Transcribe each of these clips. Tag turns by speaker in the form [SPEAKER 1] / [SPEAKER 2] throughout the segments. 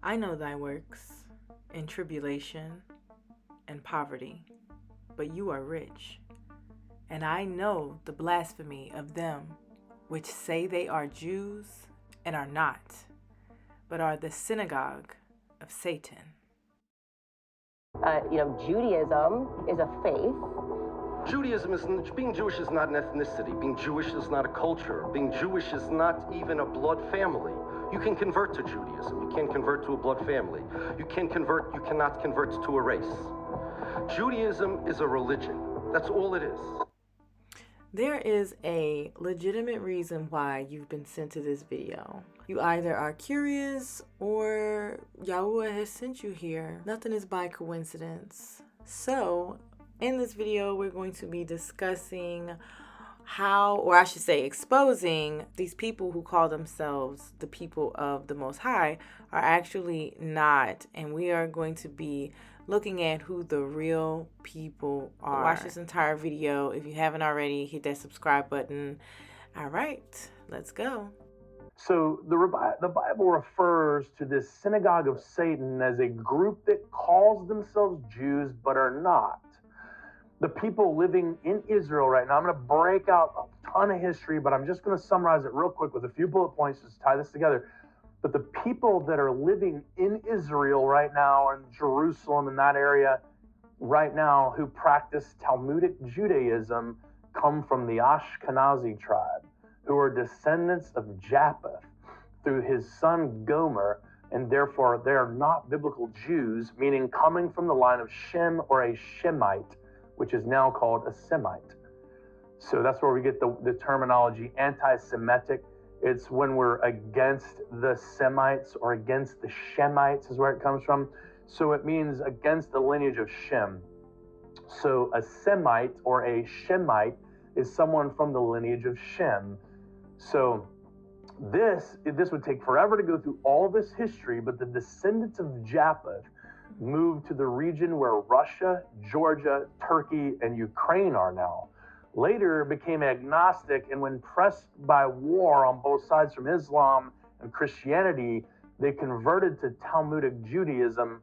[SPEAKER 1] I know thy works, in tribulation and poverty, but you are rich. And I know the blasphemy of them which say they are Jews and are not, but are the synagogue of Satan.
[SPEAKER 2] Judaism is a faith.
[SPEAKER 3] Being Jewish is not an ethnicity. Being Jewish is not a culture. Being Jewish is not even a blood family. You can convert to Judaism. You can't convert to a blood family. You cannot convert to a race. Judaism is a religion. That's all it is.
[SPEAKER 1] There is a legitimate reason why you've been sent to this video. You either are curious or Yahuwah has sent you here. Nothing is by coincidence. So, in this video, we're going to be discussing how, or I should say exposing, these people who call themselves the people of the Most High are actually not. And we are going to be looking at who the real people are. Watch this entire video. If you haven't already, hit that subscribe button. All right, let's go.
[SPEAKER 4] So the Bible refers to this synagogue of Satan as a group that calls themselves Jews but are not. The people living in Israel right now, I'm going to break out a ton of history, but I'm just going to summarize it real quick with a few bullet points to tie this together. But the people that are living in Israel right now, or in Jerusalem, in that area right now, who practice Talmudic Judaism, come from the Ashkenazi tribe, who are descendants of Japheth through his son Gomer, and therefore they are not biblical Jews, meaning coming from the line of Shem or a Shemite, which is now called a Semite. So that's where we get the terminology anti-Semitic. It's when we're against the Semites or against the Shemites is where it comes from. So it means against the lineage of Shem. So a Semite or a Shemite is someone from the lineage of Shem. So this would take forever to go through all this history, but the descendants of Japheth moved to the region where Russia, Georgia, Turkey, and Ukraine are now. Later became agnostic, and when pressed by war on both sides from Islam and Christianity, they converted to Talmudic Judaism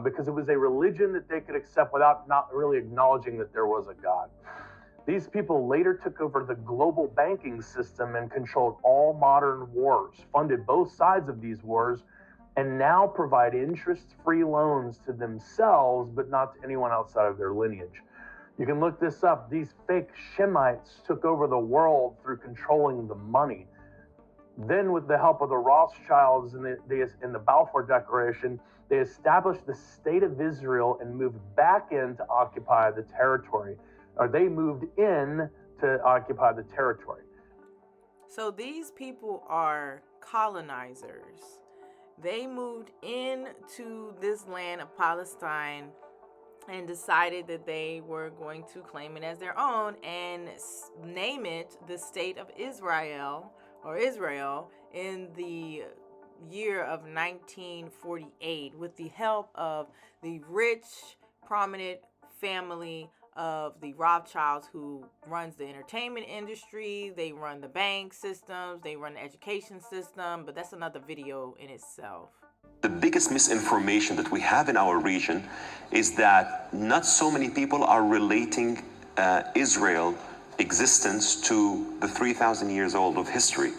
[SPEAKER 4] because it was a religion that they could accept without not really acknowledging that there was a God. These people later took over the global banking system and controlled all modern wars, funded both sides of these wars, and now provide interest-free loans to themselves, but not to anyone outside of their lineage. You can look this up. These fake Shemites took over the world through controlling the money. Then with the help of the Rothschilds in the Balfour Declaration, they established the state of Israel and moved back in to occupy the territory. Or they moved in to occupy the territory.
[SPEAKER 1] So these people are colonizers. They moved into this land of Palestine and decided that they were going to claim it as their own and name it the state of Israel, or Israel, in the year of 1948 with the help of the rich, prominent family of the Rothschilds, who runs the entertainment industry. They run the bank systems, they run the education system, but that's another video in itself.
[SPEAKER 5] The biggest misinformation that we have in our region is that not so many people are relating Israel existence to the 3,000 years old of history.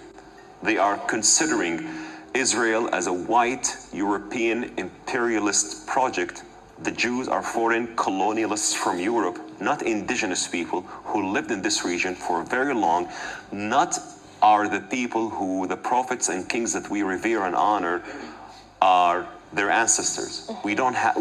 [SPEAKER 5] They are considering Israel as a white European imperialist project. The Jews are foreign colonialists from Europe, not indigenous people who lived in this region for very long, not are the people who the prophets and kings that we revere and honor are their ancestors. We don't have,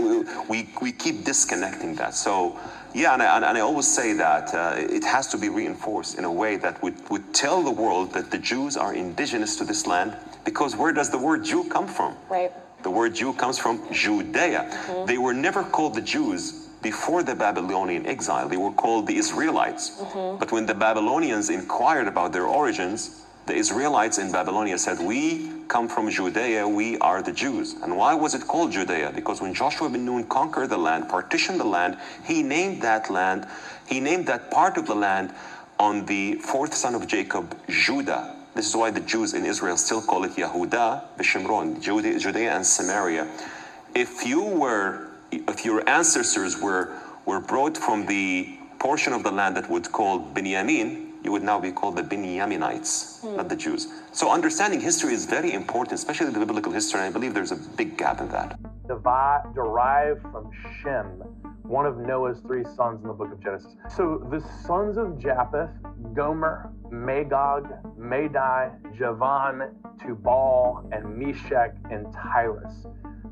[SPEAKER 5] we keep disconnecting that. So yeah, and I always say that it has to be reinforced in a way that would tell the world that the Jews are indigenous to this land, because where does the word Jew come from?
[SPEAKER 2] Right.
[SPEAKER 5] The word Jew comes from Judea.
[SPEAKER 2] Mm-hmm.
[SPEAKER 5] They were never called the Jews before the Babylonian exile. They were called the Israelites.
[SPEAKER 2] Mm-hmm.
[SPEAKER 5] But when the Babylonians inquired about their origins, the Israelites in Babylonia said, we come from Judea, we are the Jews. And why was it called Judea? Because when Joshua ben Nun conquered the land, partitioned the land, he named that land, he named that part of the land on the fourth son of Jacob, Judah. This is why the Jews in Israel still call it Yehuda v'Shimron, Judea and Samaria. If your ancestors were brought from the portion of the land that would call Binyamin, you would now be called the Binyaminites, not the Jews. So understanding history is very important, especially the biblical history, and I believe there's a big gap in that.
[SPEAKER 4] Derived from Shem, one of Noah's 3 sons in the book of Genesis. So the sons of Japheth, Gomer, Magog, Madai, Javan, Tubal, and Meshach, and Tyrus.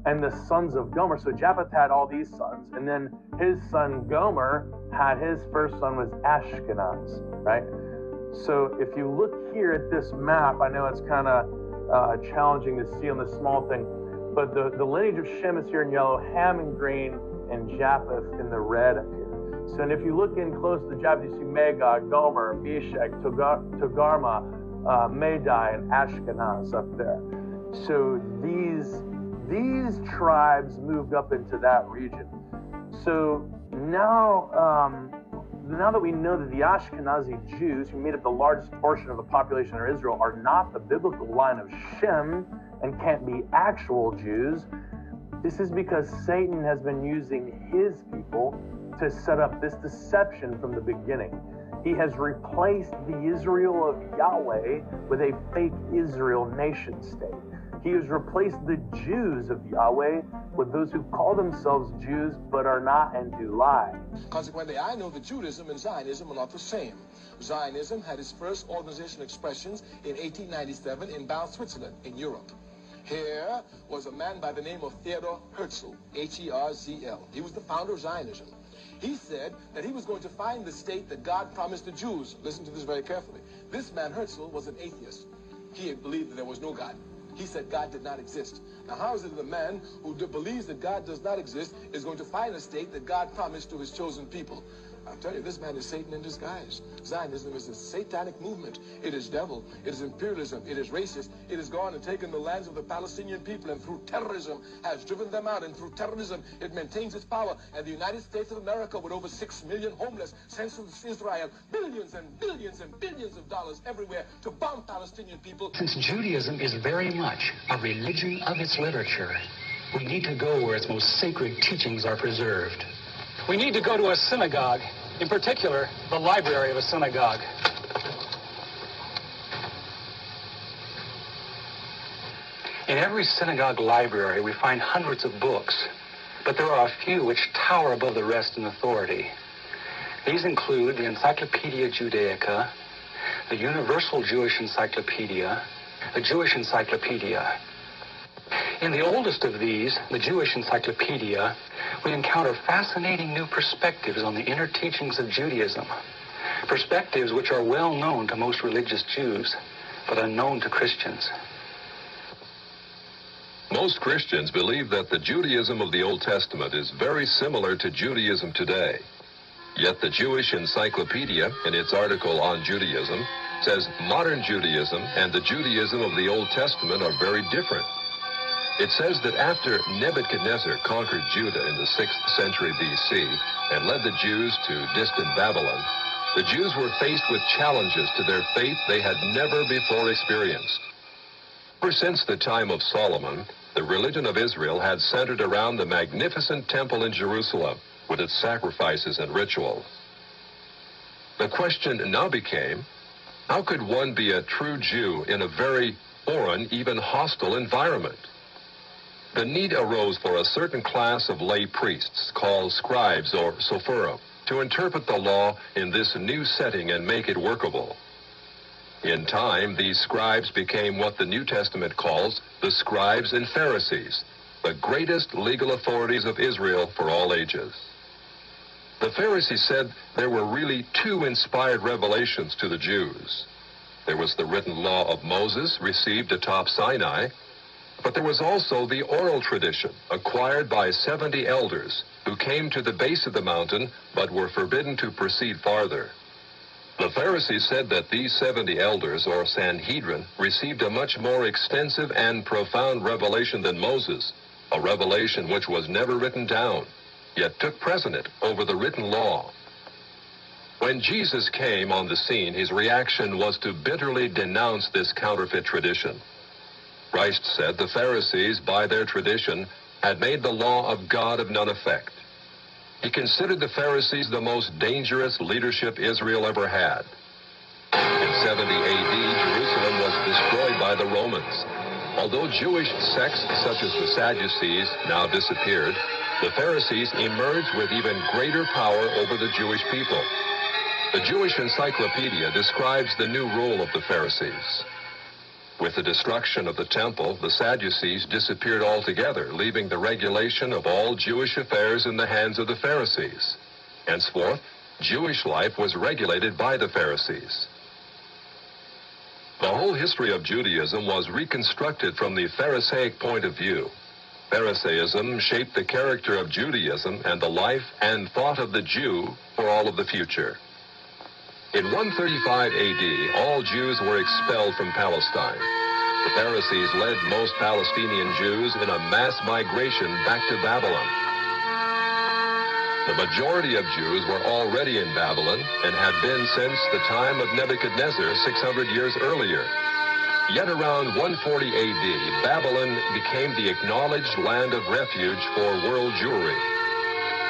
[SPEAKER 4] And the sons of Gomer, so Japheth had all these sons, and then his son Gomer had his first son was Ashkenaz, right? So if you look here at this map, I know it's kind of challenging to see on the small thing, but the lineage of Shem is here in yellow, Ham in green, and Japheth in the red up here. So and if you look in close to Japheth, you see Magog, Gomer, Meshach, Togarma, Madai, and Ashkenaz up there. So these tribes moved up into that region. So now that we know that the Ashkenazi Jews, who made up the largest portion of the population of Israel, are not the biblical line of Shem and can't be actual Jews, this is because Satan has been using his people to set up this deception from the beginning. He has replaced the Israel of Yahweh with a fake Israel nation state. He has replaced the Jews of Yahweh with those who call themselves Jews but are not and do lie.
[SPEAKER 6] Consequently, I know that Judaism and Zionism are not the same. Zionism had its first organizational expressions in 1897 in Basel, Switzerland, in Europe. Here was a man by the name of Theodor Herzl, H-E-R-Z-L. He was the founder of Zionism. He said that he was going to find the state that God promised the Jews. Listen to this very carefully. This man, Herzl, was an atheist. He had believed that there was no God. He said God did not exist. Now, how is it that a man who believes that God does not exist is going to find a state that God promised to his chosen people? I'm telling you, this man is Satan in disguise. Zionism is a satanic movement. It is devil. It is imperialism. It is racist. It has gone and taken the lands of the Palestinian people and through terrorism has driven them out. And through terrorism, it maintains its power. And the United States of America, with over 6 million homeless, sends to Israel billions and billions and billions of dollars everywhere to bomb Palestinian people.
[SPEAKER 7] Since Judaism is very much a religion of its literature, we need to go where its most sacred teachings are preserved. We need to go to a synagogue, in particular, the library of a synagogue. In every synagogue library, we find hundreds of books, but there are a few which tower above the rest in authority. These include the Encyclopedia Judaica, the Universal Jewish Encyclopedia, the Jewish Encyclopedia. In the oldest of these, the Jewish Encyclopedia, we encounter fascinating new perspectives on the inner teachings of Judaism, perspectives which are well known to most religious Jews, but unknown to Christians.
[SPEAKER 8] Most Christians believe that the Judaism of the Old Testament is very similar to Judaism today. Yet the Jewish Encyclopedia, in its article on Judaism, says modern Judaism and the Judaism of the Old Testament are very different. It says that after Nebuchadnezzar conquered Judah in the 6th century BC and led the Jews to distant Babylon, the Jews were faced with challenges to their faith they had never before experienced. Ever since the time of Solomon, the religion of Israel had centered around the magnificent temple in Jerusalem with its sacrifices and rituals. The question now became, how could one be a true Jew in a very foreign, even hostile environment? The need arose for a certain class of lay priests called scribes or sopherim to interpret the law in this new setting and make it workable. In time, these scribes became what the New Testament calls the scribes and Pharisees, the greatest legal authorities of Israel for all ages. The Pharisees said there were really two inspired revelations to the Jews. There was the written law of Moses received atop Sinai, but there was also the oral tradition acquired by 70 elders who came to the base of the mountain but were forbidden to proceed farther. The Pharisees said that these 70 elders, or Sanhedrin, received a much more extensive and profound revelation than Moses, a revelation which was never written down, yet took precedent over the written law. When Jesus came on the scene, his reaction was to bitterly denounce this counterfeit tradition. Christ said the Pharisees, by their tradition, had made the law of God of none effect. He considered the Pharisees the most dangerous leadership Israel ever had. In 70 AD, Jerusalem was destroyed by the Romans. Although Jewish sects such as the Sadducees now disappeared, the Pharisees emerged with even greater power over the Jewish people. The Jewish Encyclopedia describes the new rule of the Pharisees. With the destruction of the temple, the Sadducees disappeared altogether, leaving the regulation of all Jewish affairs in the hands of the Pharisees. Henceforth, Jewish life was regulated by the Pharisees. The whole history of Judaism was reconstructed from the Pharisaic point of view. Pharisaism shaped the character of Judaism and the life and thought of the Jew for all of the future. In 135 AD, all Jews were expelled from Palestine. The Pharisees led most Palestinian Jews in a mass migration back to Babylon. The majority of Jews were already in Babylon and had been since the time of Nebuchadnezzar 600 years earlier. Yet around 140 AD, Babylon became the acknowledged land of refuge for world Jewry.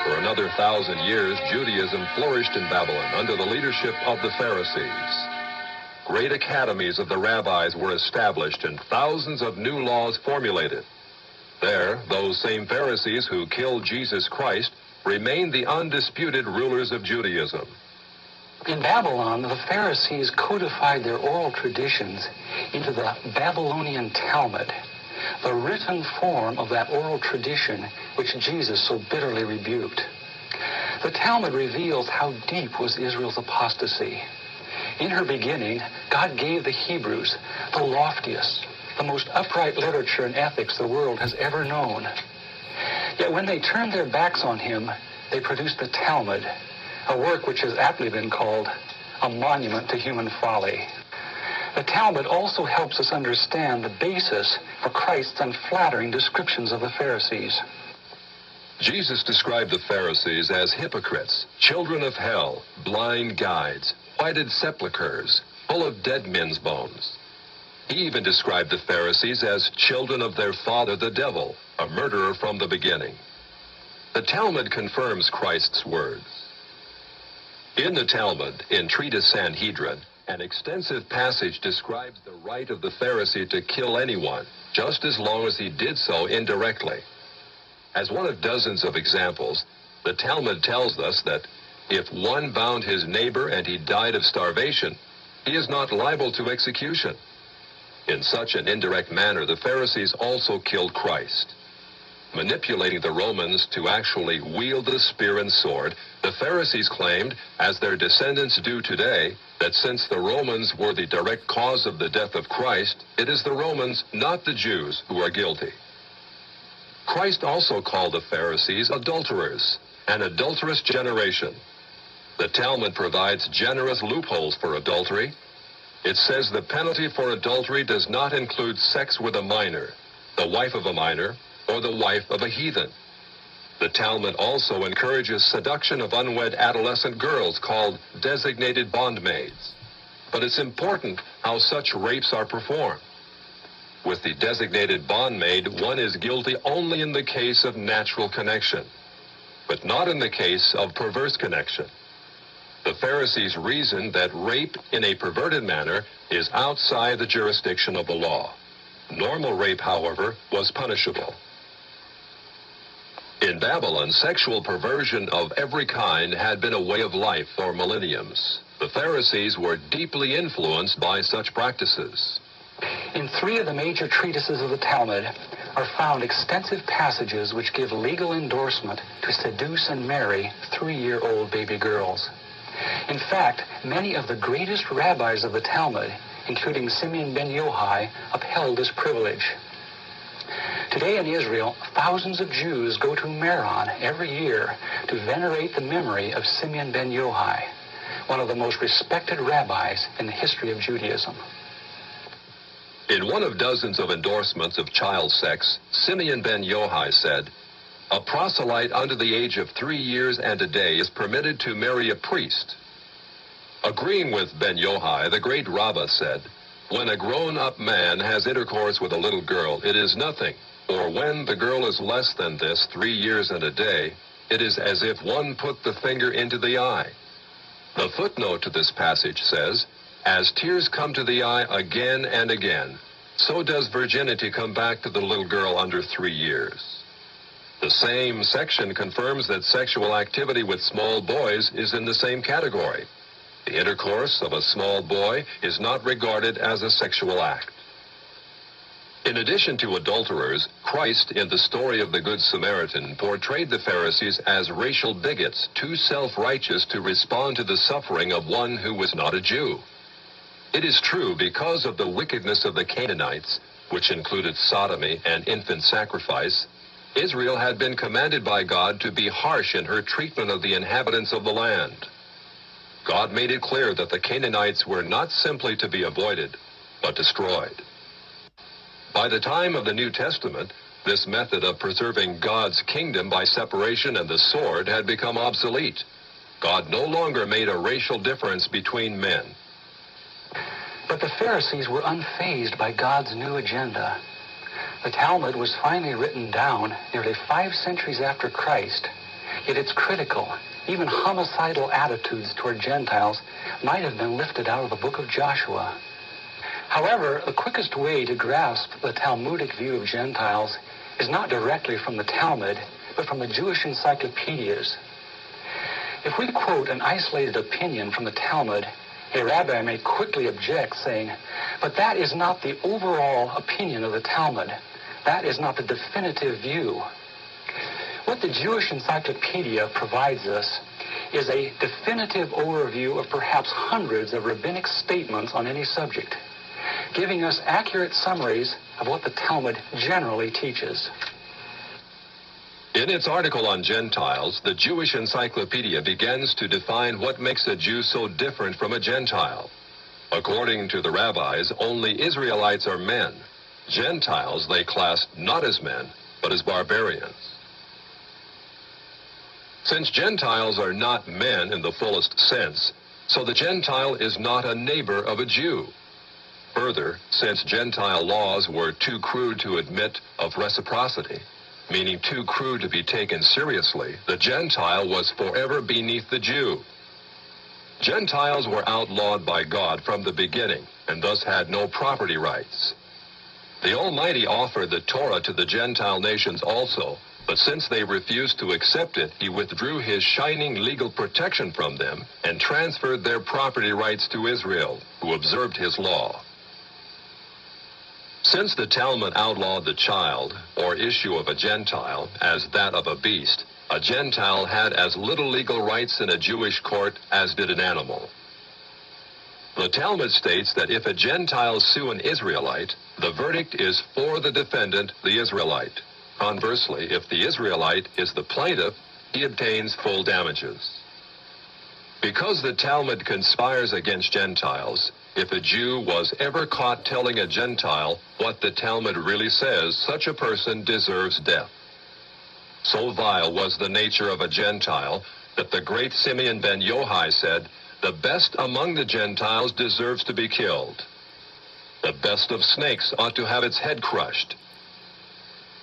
[SPEAKER 8] For another 1,000 years, Judaism flourished in Babylon under the leadership of the Pharisees. Great academies of the rabbis were established and thousands of new laws formulated. There, those same Pharisees who killed Jesus Christ remained the undisputed rulers of Judaism.
[SPEAKER 7] In Babylon, the Pharisees codified their oral traditions into the Babylonian Talmud, the written form of that oral tradition which Jesus so bitterly rebuked. The Talmud reveals how deep was Israel's apostasy. In her beginning, God gave the Hebrews the loftiest, the most upright literature and ethics the world has ever known. Yet when they turned their backs on him, they produced the Talmud, a work which has aptly been called a monument to human folly. The Talmud also helps us understand the basis for Christ's unflattering descriptions of the Pharisees.
[SPEAKER 8] Jesus described the Pharisees as hypocrites, children of hell, blind guides, whited sepulchres, full of dead men's bones. He even described the Pharisees as children of their father the devil, a murderer from the beginning. The Talmud confirms Christ's words. In the Talmud, in Treatise Sanhedrin, an extensive passage describes the right of the Pharisee to kill anyone, just as long as he did so indirectly. As one of dozens of examples, the Talmud tells us that if one bound his neighbor and he died of starvation, he is not liable to execution. In such an indirect manner, the Pharisees also killed Christ. Manipulating the Romans to actually wield the spear and sword, the Pharisees claimed, as their descendants do today, that since the Romans were the direct cause of the death of Christ, it is the Romans, not the Jews, who are guilty. Christ also called the Pharisees adulterers, an adulterous generation. The Talmud provides generous loopholes for adultery. It says the penalty for adultery does not include sex with a minor, the wife of a minor, or the wife of a heathen. The Talmud also encourages seduction of unwed adolescent girls called designated bondmaids. But it's important how such rapes are performed. With the designated bondmaid, one is guilty only in the case of natural connection, but not in the case of perverse connection. The Pharisees reasoned that rape in a perverted manner is outside the jurisdiction of the law. Normal rape, however, was punishable. In Babylon, sexual perversion of every kind had been a way of life for millenniums. The Pharisees were deeply influenced by such practices.
[SPEAKER 7] In 3 of the major treatises of the Talmud are found extensive passages which give legal endorsement to seduce and marry 3-year-old baby girls. In fact, many of the greatest rabbis of the Talmud, including Simeon ben Yochai, upheld this privilege. Today in Israel, thousands of Jews go to Meron every year to venerate the memory of Simeon ben Yochai, one of the most respected rabbis in the history of Judaism.
[SPEAKER 8] In one of dozens of endorsements of child sex, Simeon ben Yochai said, "A proselyte under the age of 3 years and a day is permitted to marry a priest. Agreeing with Ben Yohai, the great Rabbah said, "When a grown-up man has intercourse with a little girl, it is nothing. Or when the girl is less than this 3 years and a day, it is as if one put the finger into the eye." The footnote to this passage says, "As tears come to the eye again and again, so does virginity come back to the little girl under 3 years." The same section confirms that sexual activity with small boys is in the same category. The intercourse of a small boy is not regarded as a sexual act. In addition to adulterers, Christ, in the story of the Good Samaritan, portrayed the Pharisees as racial bigots, too self-righteous to respond to the suffering of one who was not a Jew. It is true, because of the wickedness of the Canaanites, which included sodomy and infant sacrifice, Israel had been commanded by God to be harsh in her treatment of the inhabitants of the land. God made it clear that the Canaanites were not simply to be avoided, but destroyed. By the time of the New Testament, this method of preserving God's kingdom by separation and the sword had become obsolete. God no longer made a racial difference between men.
[SPEAKER 7] But the Pharisees were unfazed by God's new agenda. The Talmud was finally written down nearly 5 centuries after Christ, yet its critical, even homicidal attitudes toward Gentiles might have been lifted out of the book of Joshua. However, the quickest way to grasp the Talmudic view of Gentiles is not directly from the Talmud, but from the Jewish encyclopedias. If we quote an isolated opinion from the Talmud, a rabbi may quickly object, saying, "But that is not the overall opinion of the Talmud. That is not the definitive view." What the Jewish encyclopedia provides us is a definitive overview of perhaps hundreds of rabbinic statements on any subject, giving us accurate summaries of what the Talmud generally teaches.
[SPEAKER 8] In its article on Gentiles, the Jewish Encyclopedia begins to define what makes a Jew so different from a Gentile. According to the rabbis, only Israelites are men. Gentiles they class not as men, but as barbarians. Since Gentiles are not men in the fullest sense, so the Gentile is not a neighbor of a Jew. Further, since Gentile laws were too crude to admit of reciprocity, meaning too crude to be taken seriously, the Gentile was forever beneath the Jew. Gentiles were outlawed by God from the beginning, and thus had no property rights. The Almighty offered the Torah to the Gentile nations also, but since they refused to accept it, he withdrew his shining legal protection from them and transferred their property rights to Israel, who observed his law. Since the Talmud outlawed the child, or issue of a Gentile, as that of a beast, a Gentile had as little legal rights in a Jewish court as did an animal. The Talmud states that if a Gentile sue an Israelite, the verdict is for the defendant, the Israelite. Conversely, if the Israelite is the plaintiff, he obtains full damages. Because the Talmud conspires against Gentiles, if a Jew was ever caught telling a Gentile what the Talmud really says, such a person deserves death. So vile was the nature of a Gentile that the great Simeon ben Yohai said, "The best among the Gentiles deserves to be killed. The best of snakes ought to have its head crushed."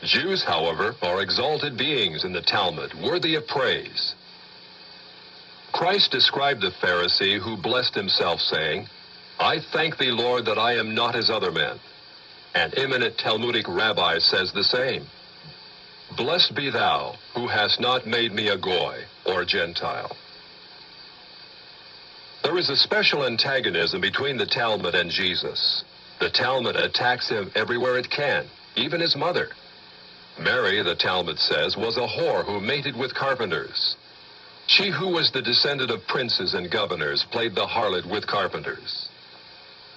[SPEAKER 8] Jews, however, are exalted beings in the Talmud, worthy of praise. Christ described the Pharisee who blessed himself, saying, "I thank thee, Lord, that I am not as other men." An eminent Talmudic rabbi says the same. "Blessed be thou, who hast not made me a Goy, or Gentile." There is a special antagonism between the Talmud and Jesus. The Talmud attacks him everywhere it can, even his mother. Mary, the Talmud says, was a whore who mated with carpenters. She who was the descendant of princes and governors played the harlot with carpenters.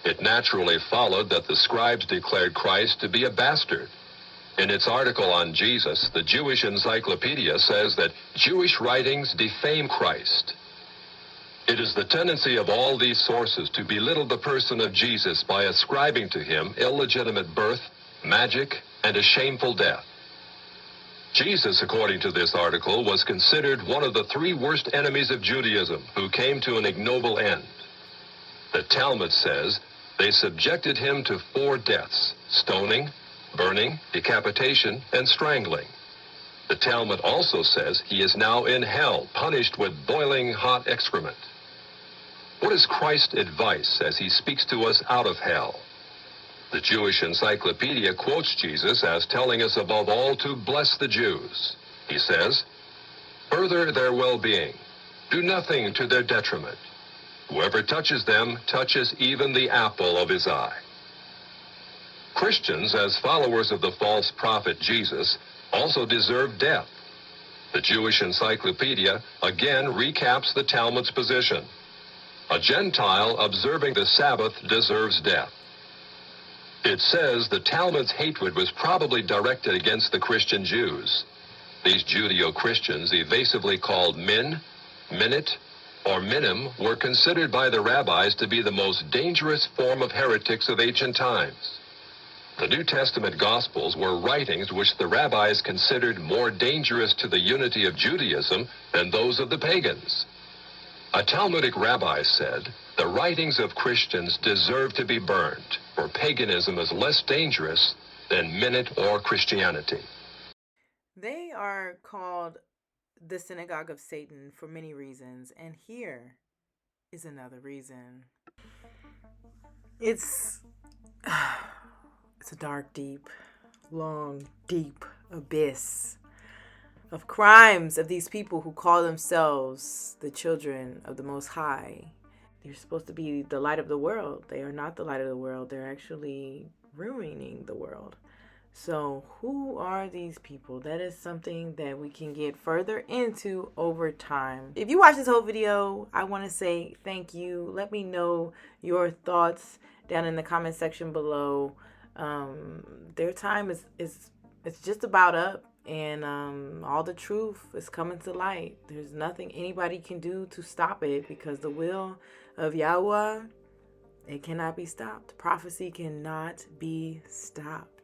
[SPEAKER 8] It naturally followed that the scribes declared Christ to be a bastard. In its article on Jesus, the Jewish Encyclopedia says that Jewish writings defame Christ. It is the tendency of all these sources to belittle the person of Jesus by ascribing to him illegitimate birth, magic, and a shameful death. Jesus, according to this article, was considered one of the 3 worst enemies of Judaism who came to an ignoble end. The Talmud says they subjected him to 4 deaths: stoning, burning, decapitation, and strangling. The Talmud also says he is now in hell, punished with boiling hot excrement. What is Christ's advice as he speaks to us out of hell? The Jewish Encyclopedia quotes Jesus as telling us above all to bless the Jews. He says, "Further their well-being. Do nothing to their detriment. Whoever touches them touches even the apple of his eye." Christians, as followers of the false prophet Jesus, also deserve death. The Jewish Encyclopedia again recaps the Talmud's position. A Gentile observing the Sabbath deserves death. It says the Talmud's hatred was probably directed against the Christian Jews. These Judeo-Christians, evasively called min, minute, or minim, were considered by the rabbis to be the most dangerous form of heretics of ancient times. The New Testament Gospels were writings which the rabbis considered more dangerous to the unity of Judaism than those of the pagans. A Talmudic rabbi said, "The writings of Christians deserve to be burned, for paganism is less dangerous than minute or Christianity."
[SPEAKER 1] They are called the synagogue of Satan for many reasons, and here is another reason. It's a dark, deep, long, deep abyss of crimes of these people who call themselves the children of the Most High. They're supposed to be the light of the world. They are not the light of the world. They're actually ruining the world. So who are these people? That is something that we can get further into over time. If you watch this whole video, I want to say thank you. Let me know your thoughts down in the comment section below. Their time is it's just about up, and all the truth is coming to light. There's nothing anybody can do to stop it, because the will of Yahweh, it cannot be stopped. Prophecy cannot be stopped.